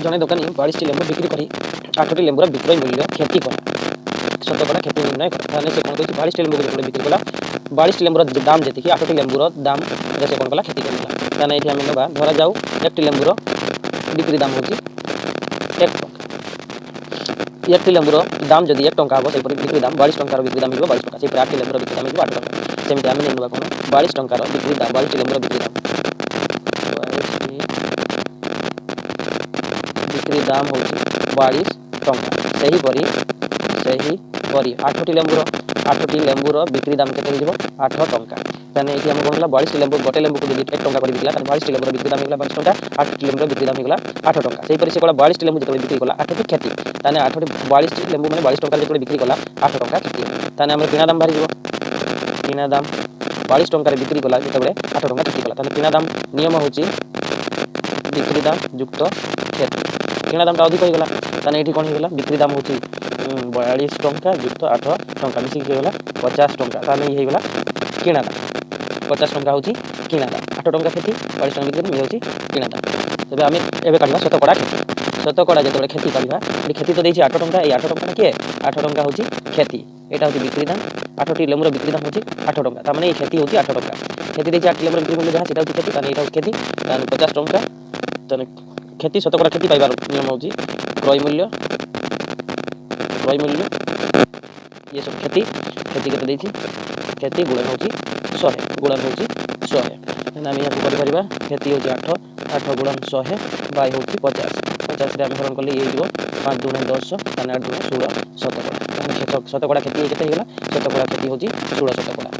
जड़े दोकानी 42टी लेंबू बिक्री कर 8टी लेंबूर विक्रय मूल्य क्षति कला शतकड़ा क्षति निर्णय कला से कौन कही 42टी लेंबू जो बिक्री कला 42टी लेंबूर दाम जी 8टी लेंबूर दाम से कौन कला क्षति कला ये आम ना धरा जाऊ 1टी लेंबूर बिक्री दाम हूँ 1 टंका 1टी लेंबूर दाम जब 1 टंका हम से बिक्री दाम 42 टंकार बिक्री दाम हो 22 टंका से 8टी लेंबूर बिक्री दाम हो 8 टंका सेमती आम नहीं कौन 42 टंकार बिक्री दाम 42टी लेंबूर बिक्री दाम हूँ 42 टंका सहीपरी 8टी लेंबूर बिक्री दाम के 8 टंका ताने ये आम कौन 42टी लेंबू गोटे लेंबू को 1 टंका कर बिकला 42टी लेंबूर बिक्री दाम हो 22 टंका 8टी लेंबूर बिक्री दाम हो 8 टंका सेहीपरि से 42टी लेंबू जो बिक्री कला 8टी क्षति ताने 42टी लेंबू मैंने 22 टंका जो बिक्री कला 8 टंका क्षति ताने आम किना दाम बाहरी किना दाम 42 टंकार बिक्री कला जो 8 टंका क्षति कला ताने किना दाम नियम हूँ बिक्री दाम युक्त क्षति किना दाम अधिक होगा ताने ये कौन होगा बिक्री दाम हूँ 42 टंका युक्त 8 टंका मिसिक होगा 50 टंका ताने ये होगा किना दाम 50 टंका हूँ किना दाम 8 टंका क्षति 42 टंका बिक्री ये किना दाम तेज आम एवं काढ़ा शतकड़ा क्षति शतकड़ा जो क्षति काढ़ा ये क्षति तो देती 8 टंका ये 8 टंका किए 8 टंका हूँ क्षति यहाँ हूँ बिक्री दाम 8टी लेंबूर बिक्री दाम हूँ 8 टंका तार ये क्षति हूँ 8 टंका क्षति देखिए 8 लेंबूर बिक्री मूल्य जहाँ से क्षति ताने यहाँ क्षति 50 टंका ताने क्षति शतकड़ा क्षति पाइबार नियम हूँ क्रय मूल्य ये सब क्षति के देती क्षति गुणन हूँ 100 गुणन हूँ 100 आम यहाँ कर क्षति हूँ 8 गुणन 100 बाय हूँ 50 आम हरण कले ये 5 दूना 10 ताने 8 दूना 16 शतकड़ा शतकड़ा क्षति के शतकड़ा क्षति हूँ 16 शतकड़ा।